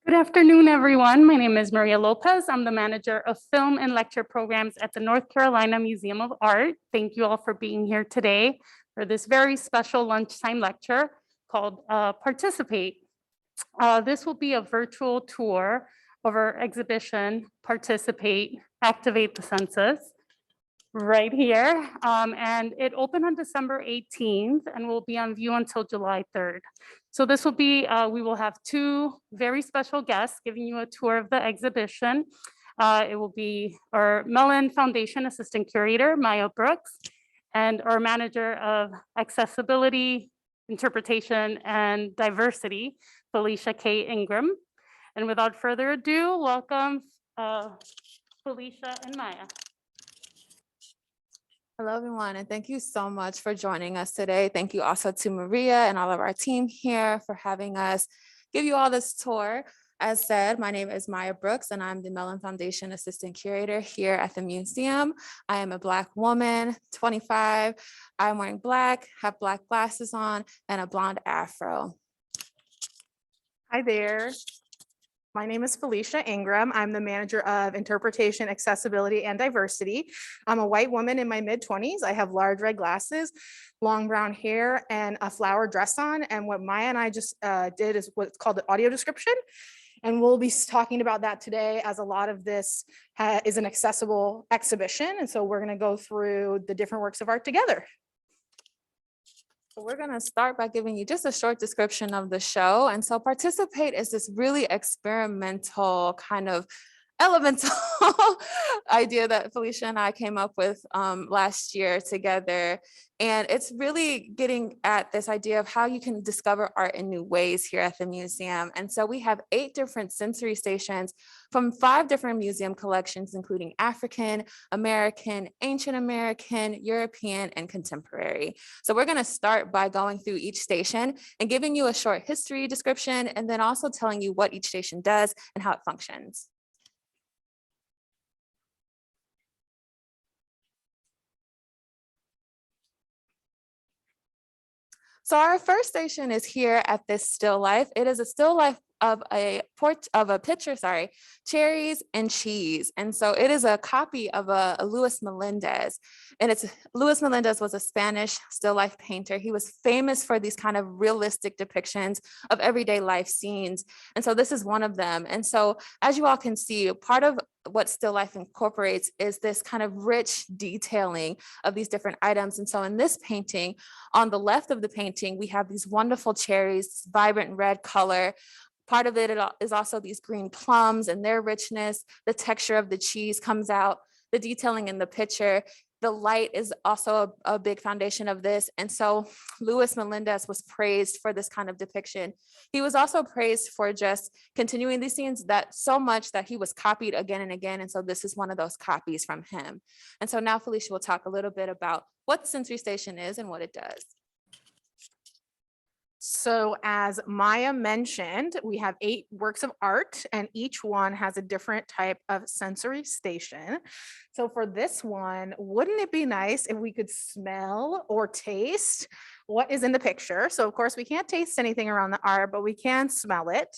Good afternoon, everyone. My name is Maria Lopez. I'm the manager of film and lecture programs at the North Carolina Museum of Art. Thank you all for being here today for this very special lunchtime lecture called Participate. This will be a virtual tour of our exhibition, Participate, Activate the Senses, right here. And it opened on December 18th and will be on view until July 3rd. So this will be, we will have two very special guests giving you a tour of the exhibition. It will be our Mellon Foundation Assistant Curator, Maya Brooks, and our Manager of Accessibility, Interpretation, and Diversity, Felicia K. Ingram. And without further ado, welcome Felicia and Maya. Hello, everyone, and thank you so much for joining us today. Thank you also to Maria and all of our team here for having us give you all this tour. As said, my name is Maya Brooks, and I'm the Mellon Foundation Assistant Curator here at the museum. I am a Black woman, 25. I'm wearing black, have black glasses on, and a blonde afro. Hi there. My name is Felicia Ingram. I'm the manager of interpretation, accessibility, and diversity. I'm a white woman in my mid-20s. I have large red glasses, long brown hair, and a flower dress on. And what Maya and I just did is what's called the audio description. And we'll be talking about that today, as a lot of this is an accessible exhibition. And so we're going to go through the different works of art together. So we're going to start by giving you just a short description of the show. And so Participate is this really experimental kind of elemental idea that Felicia and I came up with last year together. And it's really getting at this idea of how you can discover art in new ways here at the museum. And so we have 8 different sensory stations from 5 different museum collections, including African, American, Ancient American, European, and Contemporary. So we're going to start by going through each station and giving you a short history description, and then also telling you what each station does and how it functions. So our first station is here at this still life. It is a still life of a picture, cherries and cheese. And so it is a copy of a Luis Melendez. And Luis Melendez was a Spanish still life painter. He was famous for these kind of realistic depictions of everyday life scenes. And so this is one of them. And so as you all can see, part of what still life incorporates is this kind of rich detailing of these different items. And so in this painting, on the left of the painting, we have these wonderful cherries, vibrant red color. Part of it is also these green plums and their richness. The texture of the cheese comes out, the detailing in the picture. The light is also a big foundation of this. And so Luis Melendez was praised for this kind of depiction. He was also praised for just continuing these scenes that so much that he was copied again and again. And so this is one of those copies from him. And so now Felicia will talk a little bit about what Sensory Station is and what it does. So as Maya mentioned, we have 8 works of art, and each one has a different type of sensory station. So for this one, wouldn't it be nice if we could smell or taste what is in the picture? So of course we can't taste anything around the art, but we can smell it.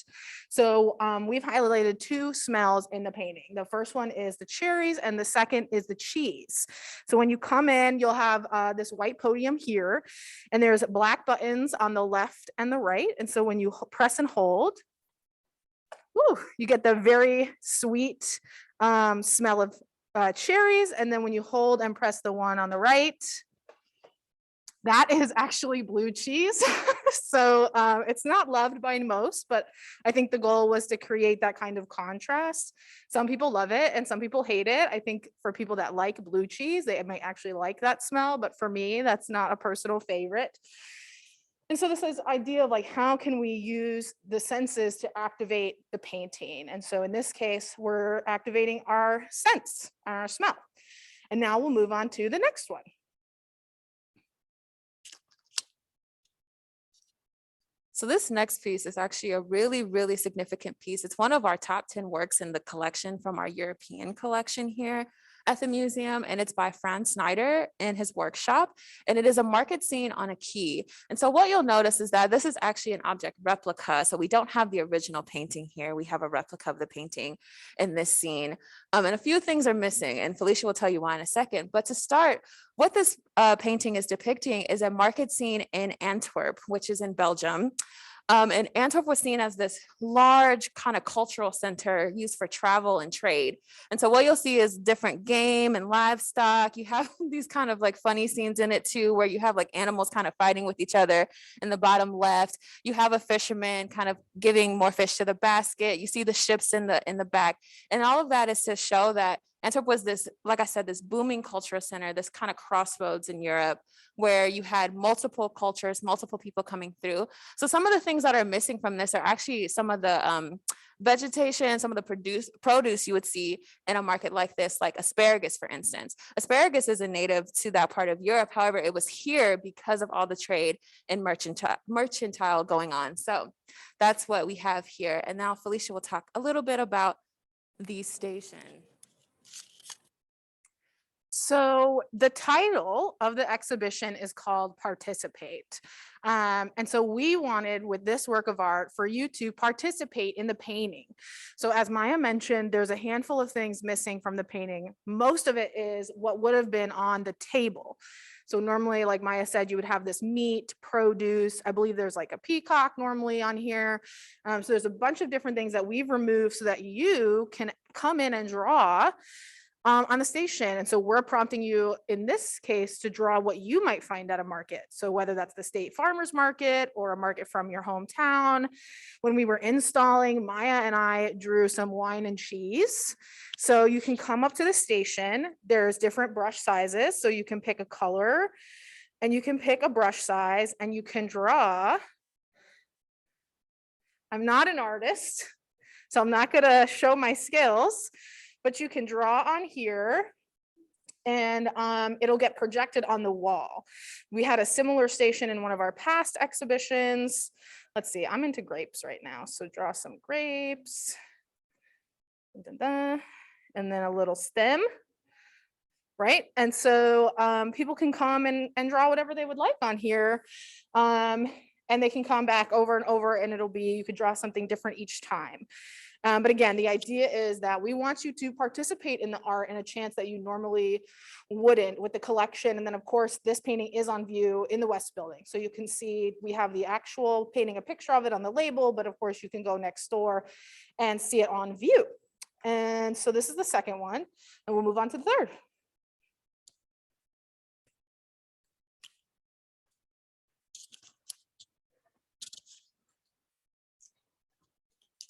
So we've highlighted 2 smells in the painting. The first one is the cherries and the second is the cheese. So when you come in, you'll have this white podium here, and there's black buttons on the left and the right. And so when you press and hold, you get the very sweet smell of cherries. And then when you hold and press the one on the right, that is actually blue cheese. So it's not loved by most, but I think the goal was to create that kind of contrast. Some people love it and some people hate it. I think for people that like blue cheese, they might actually like that smell, but for me, that's not a personal favorite. And so this is idea of like, how can we use the senses to activate the painting? And so in this case, we're activating our sense, our smell. And now we'll move on to the next one. So this next piece is actually a really, really significant piece. It's one of our top 10 works in the collection from our European collection here. at the museum, and it's by Franz Snyder in his workshop, and it is a market scene on a quay. And so what you'll notice is that this is actually an object replica. So we don't have the original painting here. We have a replica of the painting in this scene. And a few things are missing, and Felicia will tell you why in a second. But to start, what this painting is depicting is a market scene in Antwerp, which is in Belgium. And Antwerp was seen as this large kind of cultural center used for travel and trade. And so what you'll see is different game and livestock. You have these kind of like funny scenes in it too, where you have like animals kind of fighting with each other in the bottom left. You have a fisherman kind of giving more fish to the basket. You see the ships in the back. And all of that is to show that Antwerp was this, like I said, this booming cultural center, this kind of crossroads in Europe where you had multiple cultures, multiple people coming through. So some of the things that are missing from this are actually some of the vegetation, some of the produce you would see in a market like this, like asparagus, for instance. Asparagus is a native to that part of Europe. However, it was here because of all the trade and mercantile going on. So that's what we have here. And now Felicia will talk a little bit about the station. So the title of the exhibition is called Participate. And so we wanted with this work of art for you to participate in the painting. So as Maya mentioned, there's a handful of things missing from the painting. Most of it is what would have been on the table. So normally, like Maya said, you would have this meat, produce. I believe there's like a peacock normally on here. So there's a bunch of different things that we've removed so that you can come in and draw on the station. And so we're prompting you in this case to draw what you might find at a market. So whether that's the state farmers market or a market from your hometown. When we were installing, Maya and I drew some wine and cheese. So you can come up to the station. There's different brush sizes. So you can pick a color and you can pick a brush size and you can draw. I'm not an artist, so I'm not gonna show my skills, but you can draw on here and it'll get projected on the wall. We had a similar station in one of our past exhibitions. Let's see, I'm into grapes right now. So draw some grapes. Dun, dun, dun. And then a little stem, right? And so people can come and draw whatever they would like on here. And they can come back over and over and it'll be, you could draw something different each time. But again, the idea is that we want you to participate in the art in a chance that you normally wouldn't with the collection. And then of course, this painting is on view in the West Building. So you can see we have the actual painting, a picture of it on the label, but of course you can go next door and see it on view. And so this is the second one, and we'll move on to the third.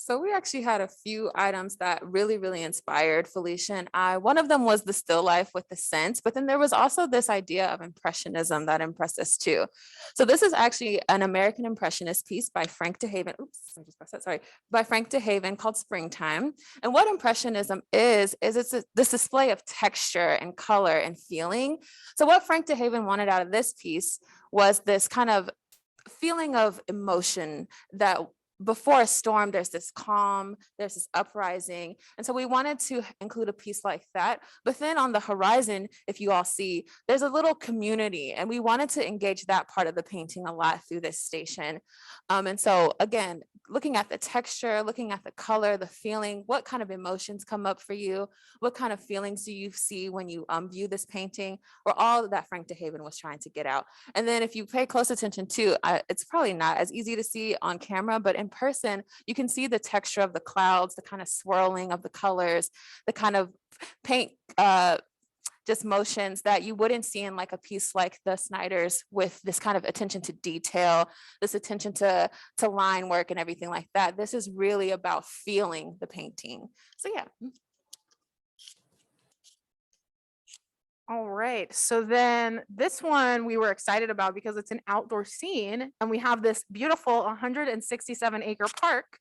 So we actually had a few items that really, really inspired Felicia and I. One of them was the still life with the scents, but then there was also this idea of impressionism that impressed us too. So this is actually an American impressionist piece by Frank DeHaven. Oops, I just pressed that, sorry. By Frank DeHaven called Springtime. And what impressionism is it's this display of texture and color and feeling. So what Frank DeHaven wanted out of this piece was this kind of feeling of emotion that before a storm, there's this calm, there's this uprising. And so we wanted to include a piece like that. But then on the horizon, if you all see, there's a little community, and we wanted to engage that part of the painting a lot through this station. And so again, looking at the texture, looking at the color, the feeling, what kind of emotions come up for you? What kind of feelings do you see when you view this painting? Or all that Frank DeHaven was trying to get out. And then if you pay close attention too, it's probably not as easy to see on camera, but in person, you can see the texture of the clouds, the kind of swirling of the colors, the kind of paint just motions that you wouldn't see in like a piece like the Snyders, with this kind of attention to detail, this attention to line work and everything like that. This is really about feeling the painting. So yeah. All right, so then this one we were excited about because it's an outdoor scene and we have this beautiful 167-acre park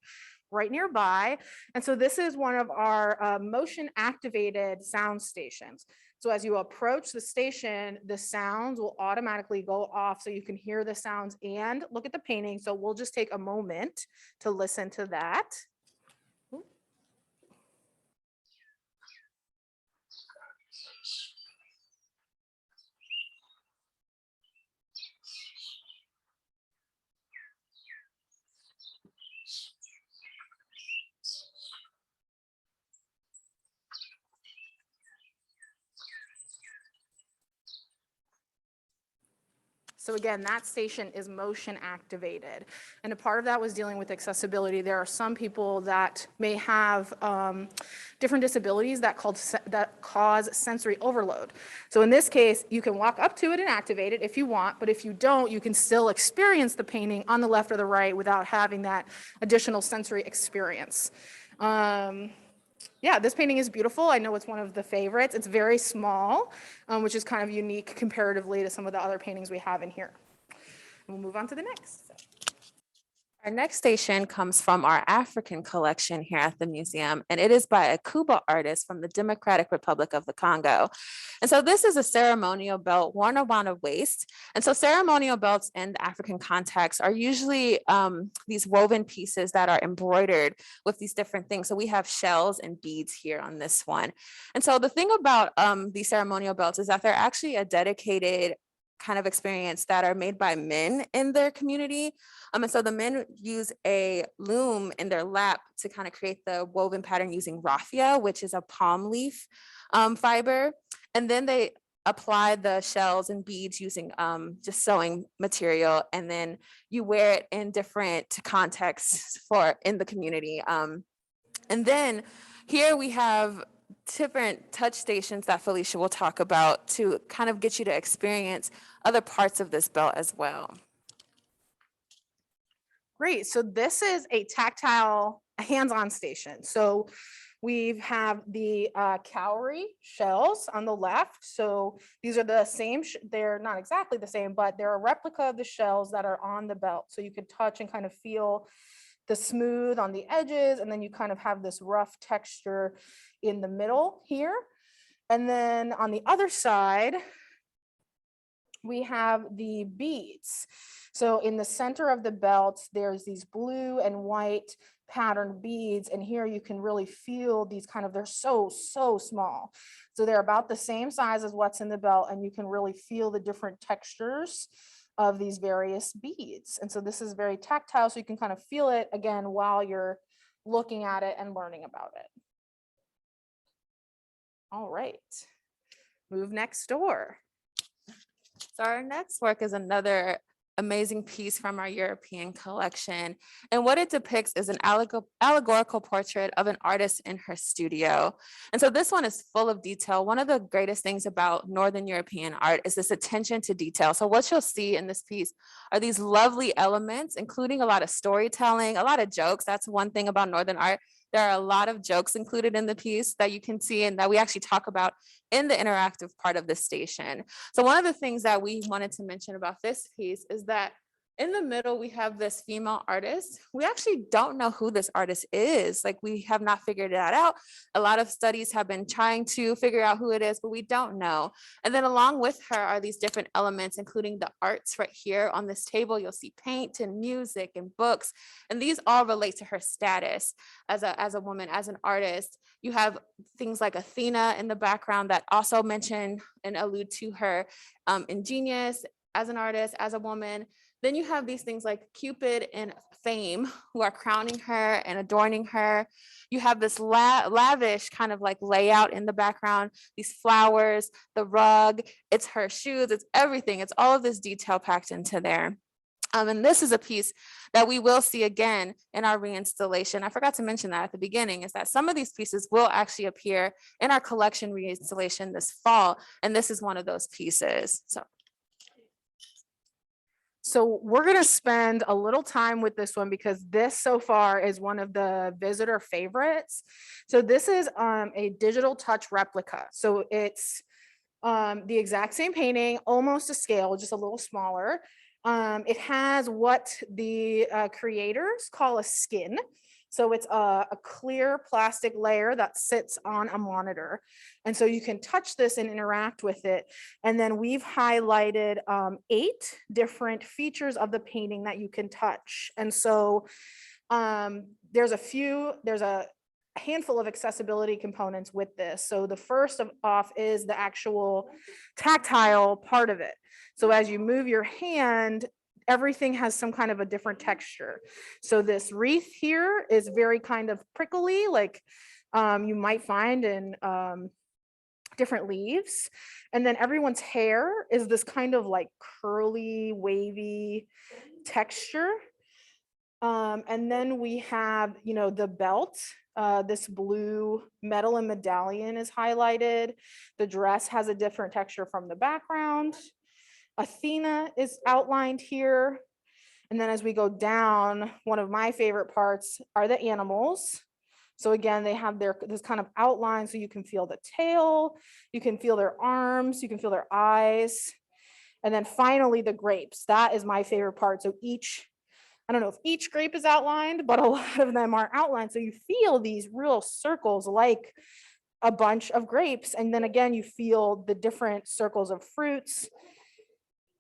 right nearby. And so this is one of our motion activated sound stations. So as you approach the station, the sounds will automatically go off so you can hear the sounds and look at the painting. So we'll just take a moment to listen to that. So again, that station is motion activated. And a part of that was dealing with accessibility. There are some people that may have different disabilities that cause sensory overload. So in this case, you can walk up to it and activate it if you want, but if you don't, you can still experience the painting on the left or the right without having that additional sensory experience. Yeah, this painting is beautiful. I know it's one of the favorites. It's very small, which is kind of unique comparatively to some of the other paintings we have in here. We'll move on to the next. Our next station comes from our African collection here at the museum, and it is by a Kuba artist from the Democratic Republic of the Congo. And so this is a ceremonial belt worn around a waist. And so ceremonial belts in the African context are usually these woven pieces that are embroidered with these different things. So we have shells and beads here on this one. And so the thing about these ceremonial belts is that they're actually a dedicated kind of experience that are made by men in their community. And so the men use a loom in their lap to kind of create the woven pattern using raffia, which is a palm leaf fiber. And then they apply the shells and beads using just sewing material. And then you wear it in different contexts in the community. And then here we have different touch stations that Felicia will talk about to kind of get you to experience other parts of this belt as well. Great, so this is a tactile hands-on station. So we have the cowrie shells on the left. So these are the same, they're not exactly the same, but they're a replica of the shells that are on the belt. So you could touch and kind of feel the smooth on the edges, and then you kind of have this rough texture in the middle here. And then on the other side, we have the beads. So in the center of the belt, there's these blue and white patterned beads. And here you can really feel these kind of, they're so small. So they're about the same size as what's in the belt, and you can really feel the different textures of these various beads. And so this is very tactile, so you can kind of feel it again while you're looking at it and learning about it. All right, move next door. So our next work is another amazing piece from our European collection. And what it depicts is an allegorical portrait of an artist in her studio. And so this one is full of detail. One of the greatest things about Northern European art is this attention to detail. So what you'll see in this piece are these lovely elements, including a lot of storytelling, a lot of jokes. That's one thing about Northern art. There are a lot of jokes included in the piece that you can see and that we actually talk about in the interactive part of the station. So one of the things that we wanted to mention about this piece is that in the middle, we have this female artist. We actually don't know who this artist is. Like, we have not figured that out. A lot of studies have been trying to figure out who it is, but we don't know. And then along with her are these different elements, including the arts right here on this table. You'll see paint and music and books, and these all relate to her status as a woman, as an artist. You have things like Athena in the background that also mention and allude to her ingenious as an artist, as a woman. Then you have these things like Cupid and Fame, who are crowning her and adorning her. You have this lavish kind of like layout in the background, these flowers, the rug, it's her shoes, it's everything. It's all of this detail packed into there. And this is a piece that we will see again in our reinstallation. I forgot to mention that at the beginning, is that some of these pieces will actually appear in our collection reinstallation this fall. And this is one of those pieces. So we're going to spend a little time with this one because this so far is one of the visitor favorites. So this is a digital touch replica. So it's the exact same painting, almost to scale, just a little smaller. It has what the creators call a skin. So it's a clear plastic layer that sits on a monitor. And so you can touch this and interact with it. And then we've highlighted 8 different features of the painting that you can touch. And so there's a handful of accessibility components with this. So the first off is the actual tactile part of it. So as you move your hand, everything has some kind of a different texture. So this wreath here is very kind of prickly, like you might find in different leaves. And then everyone's hair is this kind of like curly, wavy texture. And then we have, you know, the belt. This blue metal and medallion is highlighted. The dress has a different texture from the background. Athena is outlined here. And then as we go down, one of my favorite parts are the animals. So again, they have this kind of outline, so you can feel the tail, you can feel their arms, you can feel their eyes. And then finally, the grapes. That is my favorite part. So I don't know if each grape is outlined, but a lot of them are outlined. So you feel these real circles like a bunch of grapes. And then again, you feel the different circles of fruits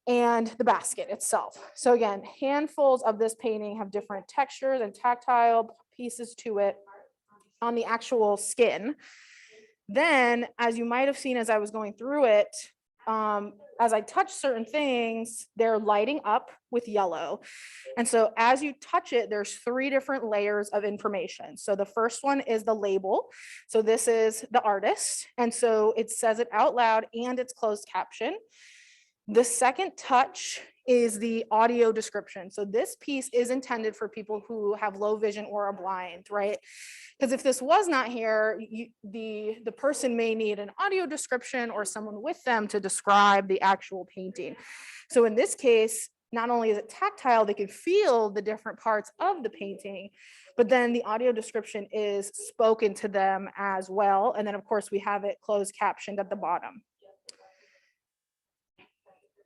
and the basket itself. So again, handfuls of this painting have different textures and tactile pieces to it on the actual skin. Then, as you might have seen as I was going through it, as I touch certain things, they're lighting up with yellow. And so as you touch it, there's 3 different layers of information. So the first one is the label. So this is the artist. And so it says it out loud and it's closed caption. The second touch is the audio description. So this piece is intended for people who have low vision or are blind, right? Because if this was not here, the person may need an audio description or someone with them to describe the actual painting. So in this case, not only is it tactile, they can feel the different parts of the painting, but then the audio description is spoken to them as well. And then of course we have it closed captioned at the bottom.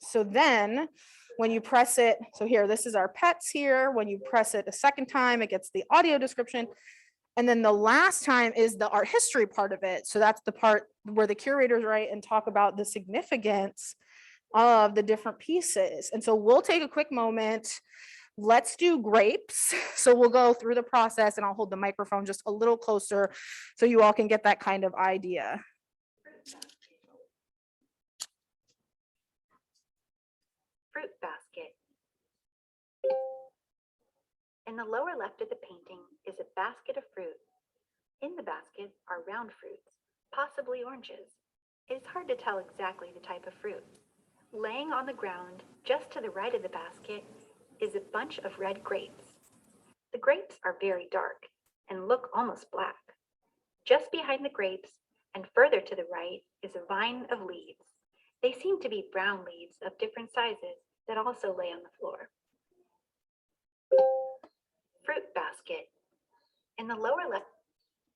So then when you press it, so here, this is our pets here. When you press it a second time, it gets the audio description. And then the last time is the art history part of it. So that's the part where the curators write and talk about the significance of the different pieces. And so we'll take a quick moment. Let's do grapes. So we'll go through the process and I'll hold the microphone just a little closer so you all can get that kind of idea. Fruit basket. In the lower left of the painting is a basket of fruit. In the basket are round fruits, possibly oranges. It is hard to tell exactly the type of fruit. Laying on the ground, just to the right of the basket, is a bunch of red grapes. The grapes are very dark and look almost black. Just behind the grapes and further to the right is a vine of leaves. They seem to be brown leaves of different sizes that also lay on the floor. Fruit basket. In the lower left,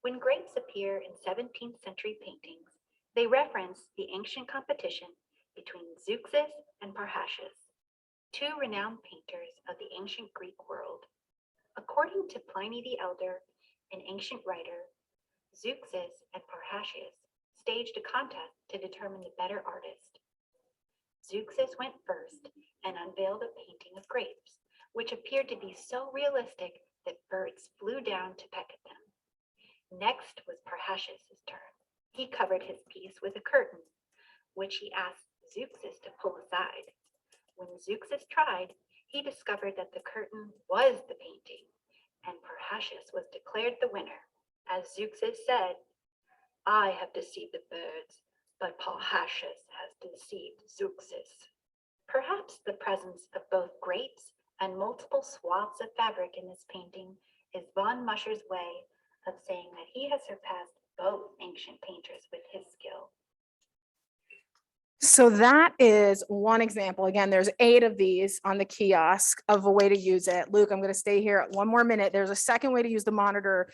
when grapes appear in 17th century paintings, they reference the ancient competition between Zeuxis and Parrhasius, 2 renowned painters of the ancient Greek world. According to Pliny the Elder, an ancient writer, Zeuxis and Parrhasius staged a contest to determine the better artist. Zeuxis went first and unveiled a painting of grapes, which appeared to be so realistic that birds flew down to peck at them. Next was Parrhasius's turn. He covered his piece with a curtain, which he asked Zeuxis to pull aside. When Zeuxis tried, he discovered that the curtain was the painting, and Parrhasius was declared the winner. As Zeuxis said, "I have deceived the birds, but Parrhasius has deceived Zeuxis." Perhaps the presence of both grapes and multiple swaths of fabric in this painting is von Muscher's way of saying that he has surpassed both ancient painters with his skill. So that is one example. Again, there's 8 of these on the kiosk of a way to use it. Luke, I'm going to stay here 1 more minute. There's a second way to use the monitor.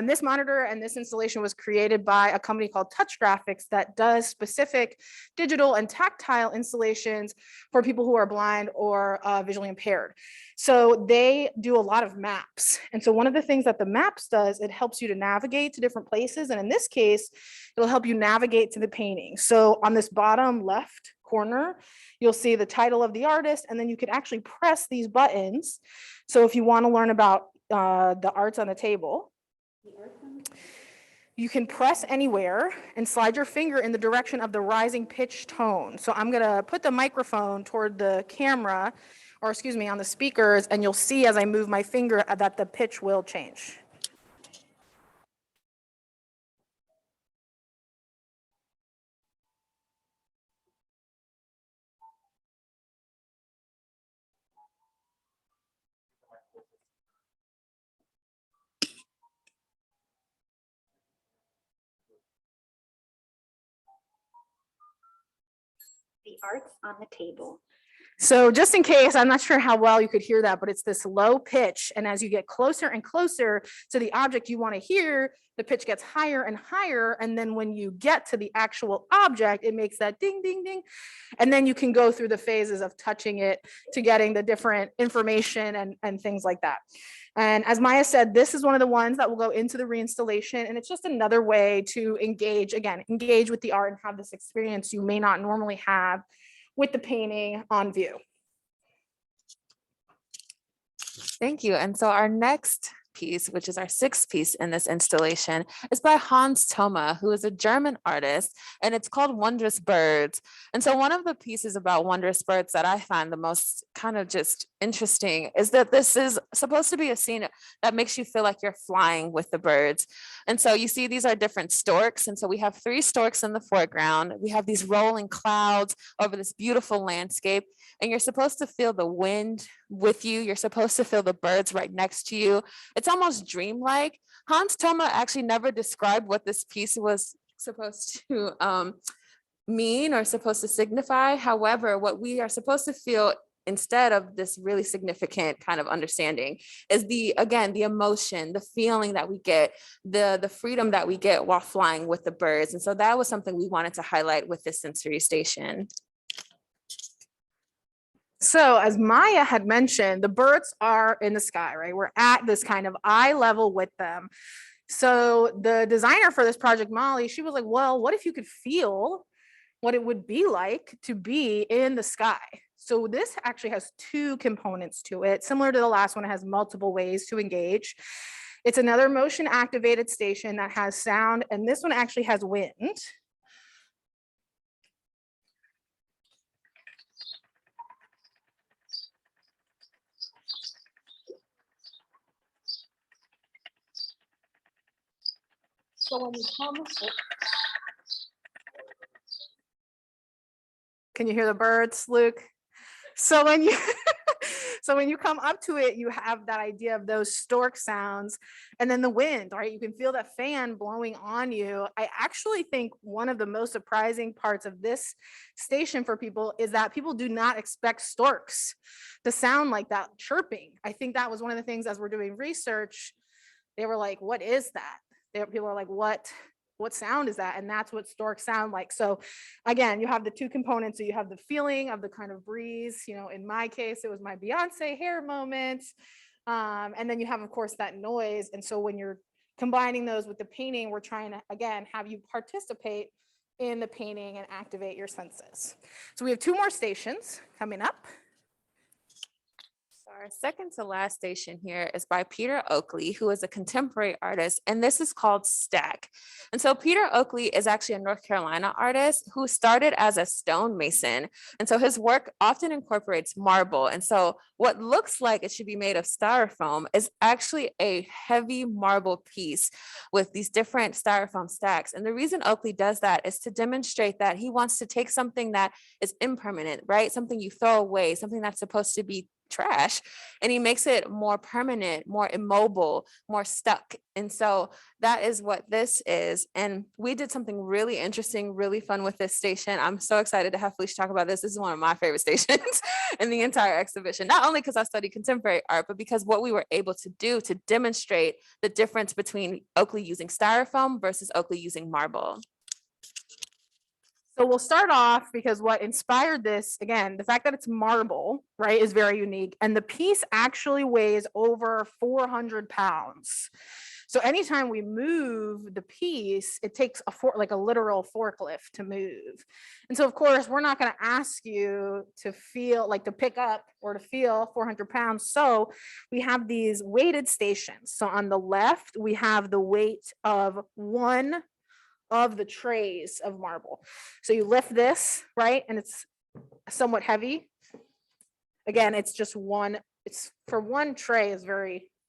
This monitor and this installation was created by a company called Touch Graphics that does specific digital and tactile installations for people who are blind or visually impaired. So they do a lot of maps. And so one of the things that the maps does, it helps you to navigate to different places. And in this case, it'll help you navigate to the painting. So on this bottom left corner, you'll see the title of the artist, and then you can actually press these buttons. So if you want to learn about the arts on the table, you can press anywhere and slide your finger in the direction of the rising pitch tone. So I'm going to put the microphone toward the camera, or excuse me, on the speakers, and you'll see as I move my finger that the pitch will change. The arts on the table. So just in case, I'm not sure how well you could hear that, but it's this low pitch. And as you get closer and closer to the object you want to hear, the pitch gets higher and higher. And then when you get to the actual object, it makes that ding, ding, ding. And then you can go through the phases of touching it to getting the different information and things like that. And as Maya said, this is one of the ones that will go into the reinstallation. And it's just another way to engage with the art and have this experience you may not normally have with the painting on view. Thank you. And so our next piece, which is our sixth piece in this installation, is by HansToma, who is a German artist, and it's called Wondrous Birds. And so one of the pieces about Wondrous Birds that I find the most kind of just interesting is that this is supposed to be a scene that makes you feel like you're flying with the birds. And so you see these are different storks. And so we have 3 storks in the foreground. We have these rolling clouds over this beautiful landscape, and you're supposed to feel the wind with you. You're supposed to feel the birds right next to you. It's almost dreamlike. HansToma actually never described what this piece was supposed to mean or supposed to signify. However, what we are supposed to feel instead of this really significant kind of understanding is the emotion, the feeling that we get, the freedom that we get while flying with the birds. And so that was something we wanted to highlight with this sensory station. So as Maya had mentioned, the birds are in the sky, right? We're at this kind of eye level with them. So the designer for this project, Molly, she was like, well, what if you could feel what it would be like to be in the sky? So this actually has 2 components to it. Similar to the last one, it has multiple ways to engage. It's another motion activated station that has sound, and this one actually has wind. So when you come, can you hear the birds, Luke? So when you so when you come up to it, you have that idea of those stork sounds, and then the wind, right? You can feel that fan blowing on you. I actually think one of the most surprising parts of this station for people is that people do not expect storks to sound like that chirping. I think that was one of the things as we're doing research, they were like, what is that? People are like, what sound is that? And that's what storks sound like. So again, you have the 2 components. So you have the feeling of the kind of breeze, in my case, it was my Beyonce hair moment. And then you have, of course, that noise. And so when you're combining those with the painting, we're trying to, again, have you participate in the painting and activate your senses. So we have 2 more stations coming up. Our second to last station here is by Peter Oakley, who is a contemporary artist, and this is called Stack. And so Peter Oakley is actually a North Carolina artist who started as a stonemason. And so his work often incorporates marble. And so what looks like it should be made of styrofoam is actually a heavy marble piece with these different styrofoam stacks. And the reason Oakley does that is to demonstrate that he wants to take something that is impermanent, right? Something you throw away, something that's supposed to be trash, and he makes it more permanent, more immobile, more stuck. And so that is what this is. And we did something really interesting, really fun with this station. I'm so excited to have Felicia talk about this. This is one of my favorite stations in the entire exhibition, not only because I study contemporary art, but because what we were able to do to demonstrate the difference between Oakley using styrofoam versus Oakley using marble. So we'll start off because what inspired this, again, the fact that it's marble, right, is very unique. And the piece actually weighs over 400 pounds. So anytime we move the piece, it takes a literal forklift to move. And so of course, we're not going to ask you to feel like to pick up or to feel 400 pounds. So we have these weighted stations. So on the left, we have the weight of one of the trays of marble. So you lift this, right? And it's somewhat heavy. Again, it's just one, it's for one tray is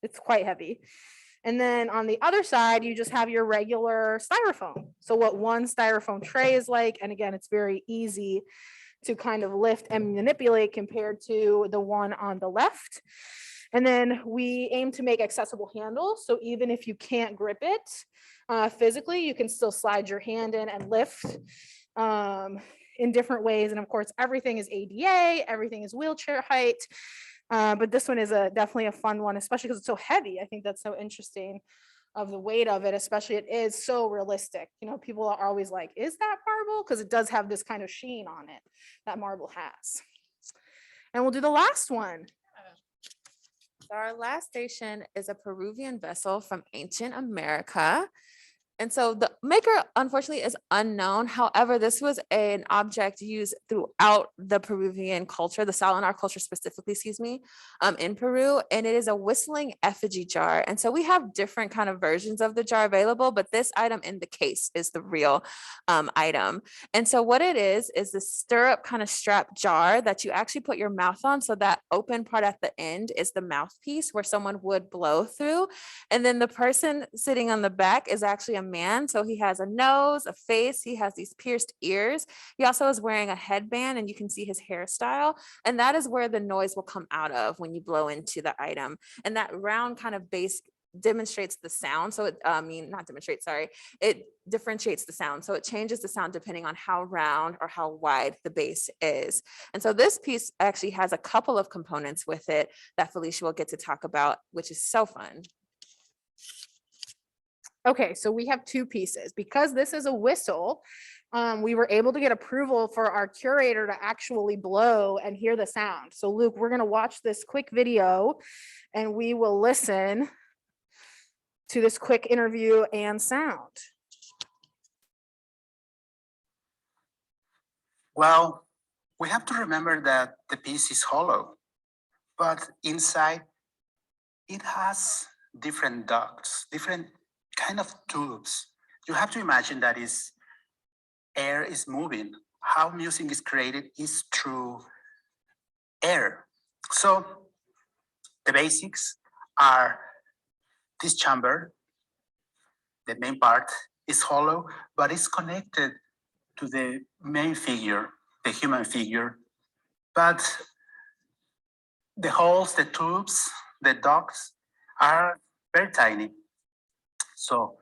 it's quite heavy. And then on the other side, you just have your regular styrofoam. So what one styrofoam tray is like, and again, it's very easy to kind of lift and manipulate compared to the one on the left. And then we aim to make accessible handles. So even if you can't grip it physically, you can still slide your hand in and lift. in different ways. And of course, everything is ADA, everything is wheelchair height. But this one is definitely a fun one, especially because it's so heavy. I think that's so interesting of the weight of it, especially it is so realistic. You know, people are always like, is that marble? Because it does have this kind of sheen on it that marble has. And we'll do the last one. So our last station is a Peruvian vessel from ancient America. And so the maker, unfortunately, is unknown. However, this was an object used throughout the Peruvian culture, the Salinar culture specifically, in Peru. And it is a whistling effigy jar. And so we have different kind of versions of the jar available, but this item in the case is the real item. And so what it is the stirrup kind of strap jar that you actually put your mouth on. So that open part at the end is the mouthpiece where someone would blow through. And then the person sitting on the back is actually a man. So he has a nose, a face, he has these pierced ears. He also is wearing a headband and you can see his hairstyle. And that is where the noise will come out of when you blow into the item. And that round kind of base demonstrates the sound. So it, it differentiates the sound. So it changes the sound depending on how round or how wide the base is. And so this piece actually has a couple of components with it that Felicia will get to talk about, which is so fun. Okay, so we have two pieces. Because this is a whistle, we were able to get approval for our curator to actually blow and hear the sound. So Luke, we're gonna watch this quick video and we will listen to this quick interview and sound. Well, we have to remember that the piece is hollow, but inside it has different ducts, different kind of tubes. You have to imagine that air is moving. How music is created is through air. So the basics are this chamber, the main part is hollow, but it's connected to the main figure, the human figure. But the holes, the tubes, the ducts are very tiny. So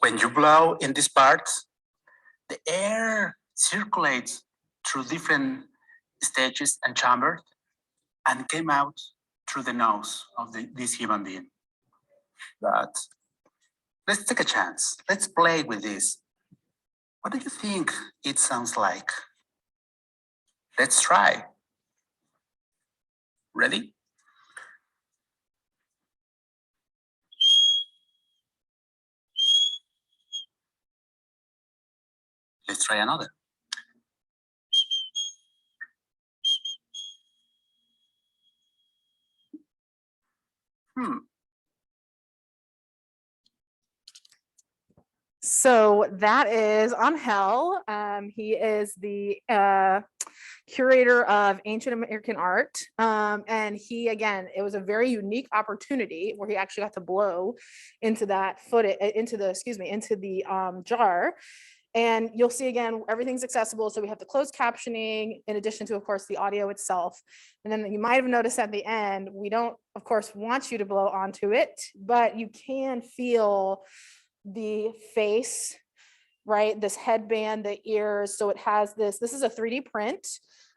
when you blow in this part, the air circulates through different stages and chambers and came out through the nose of this human being. But let's take a chance. Let's play with this. What do you think it sounds like? Let's try. Ready? Let's try another. So that is Angel. He is the curator of ancient American art. And he, again, it was a very unique opportunity where he actually got to blow into that footage, into the jar. And you'll see again, everything's accessible. So we have the closed captioning in addition to, of course, the audio itself. And then you might have noticed at the end, we don't, of course, want you to blow onto it, but you can feel the face, right? This headband, the ears. So it has this is a 3D print.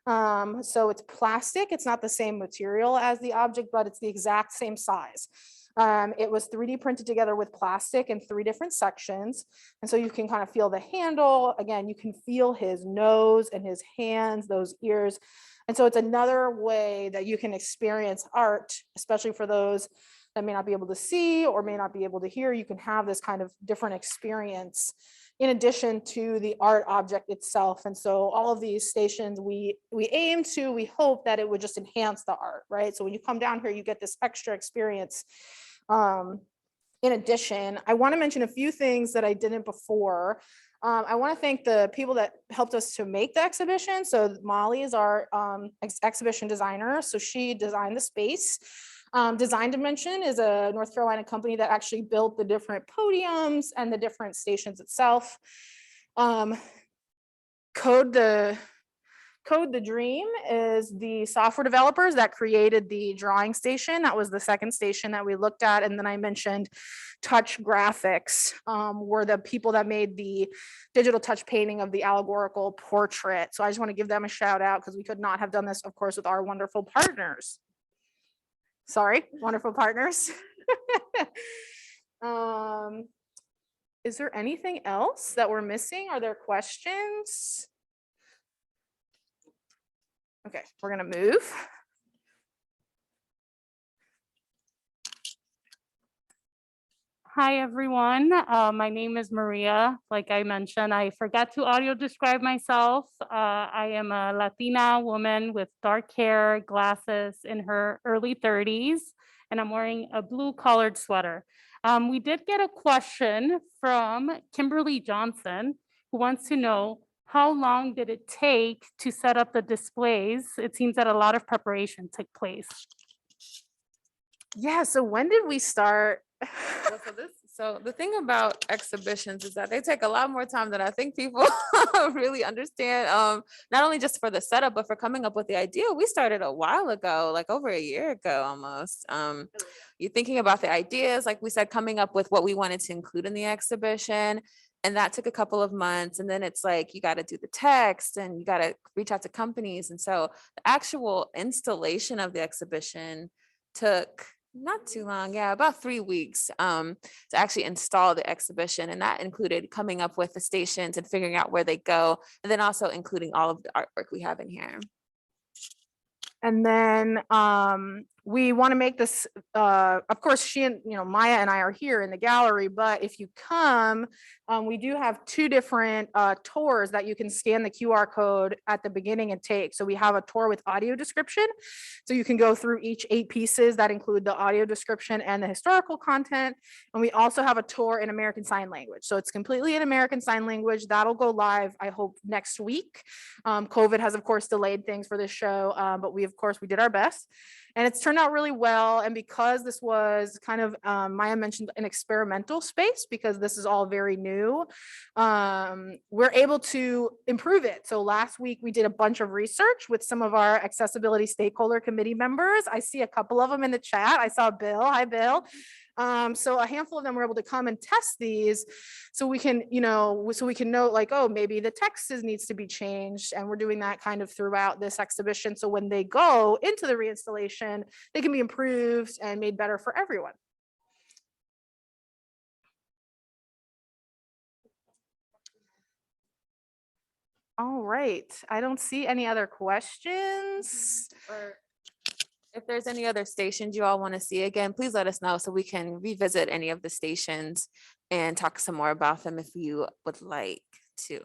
So it's plastic. It's not the same material as the object, but it's the exact same size. It was 3D printed together with plastic in 3 different sections. And so you can kind of feel the handle. Again, you can feel his nose and his hands, those ears. And so it's another way that you can experience art, especially for those that may not be able to see or may not be able to hear. You can have this kind of different experience in addition to the art object itself. And so all of these stations, we hope that it would just enhance the art, right? So when you come down here, you get this extra experience. In addition, I want to mention a few things that I didn't before. I want to thank the people that helped us to make the exhibition. So Molly is our exhibition designer. So she designed the space. Design Dimension is a North Carolina company that actually built the different podiums and the different stations itself. Code Code the Dream is the software developers that created the drawing station. That was the second station that we looked at. And then I mentioned Touch Graphics were the people that made the digital touch painting of the allegorical portrait. So I just want to give them a shout out because we could not have done this, of course, with our wonderful partners. Sorry, wonderful partners. Is there anything else that we're missing? Are there questions? Okay, we're gonna move. Hi, everyone. My name is Maria. Like I mentioned, I forgot to audio describe myself. I am a Latina woman with dark hair, glasses, in her early 30s, and I'm wearing a blue collared sweater. We did get a question from Kimberly Johnson, who wants to know, how long did it take to set up the displays? It seems that a lot of preparation took place. Yeah, so when did we start? So the thing about exhibitions is that they take a lot more time than I think people really understand. Not only just for the setup, but for coming up with the idea. We started a while ago, like over a year ago almost. You're thinking about the ideas, like we said, coming up with what we wanted to include in the exhibition. And that took a couple of months. And then it's like, you got to do the text and you got to reach out to companies. And so the actual installation of the exhibition took not too long, yeah, about 3 weeks to actually install the exhibition. And that included coming up with the stations and figuring out where they go, and then also including all of the artwork we have in here. And then we want to make this, of course, she and, Maya and I are here in the gallery, but if you come, we do have 2 different tours that you can scan the QR code at the beginning and take. So we have a tour with audio description. So you can go through each 8 pieces that include the audio description and the historical content. And we also have a tour in American Sign Language. So it's completely in American Sign Language. That'll go live, I hope, next week. COVID has, of course, delayed things for this show, but we did our best. And it's turned out really well. And because this was kind of, Maya mentioned an experimental space, because this is all very new, we're able to improve it. So last week we did a bunch of research with some of our accessibility stakeholder committee members. I see a couple of them in the chat. I saw Bill. Hi, Bill. So a handful of them were able to come and test these, so we can, note like, oh, maybe the text needs to be changed. And we're doing that kind of throughout this exhibition. So when they go into the reinstallation, they can be improved and made better for everyone. All right, I don't see any other questions. Or if there's any other stations you all want to see again, please let us know so we can revisit any of the stations and talk some more about them if you would like to.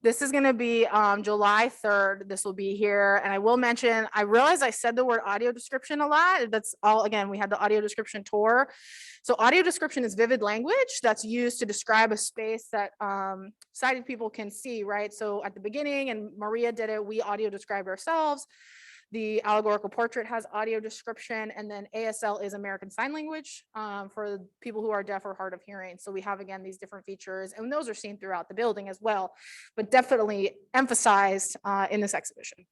This is going to be July 3rd. This will be here. And I will mention, I realize I said the word audio description a lot. That's all, again, we had the audio description tour. So audio description is vivid language that's used to describe a space that sighted people can see, right? So at the beginning, and Maria did it, we audio described ourselves. The allegorical portrait has audio description, and then ASL is American Sign Language for people who are deaf or hard of hearing. So we have, again, these different features, and those are seen throughout the building as well, but definitely emphasized in this exhibition.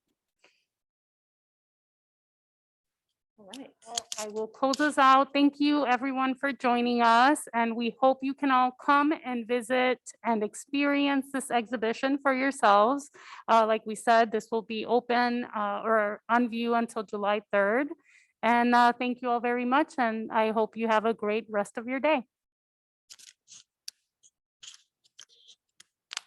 All right. Well, I will close us out. Thank you, everyone, for joining us. And we hope you can all come and visit and experience this exhibition for yourselves. Like we said, this will be open or on view until July 3rd. And thank you all very much. And I hope you have a great rest of your day.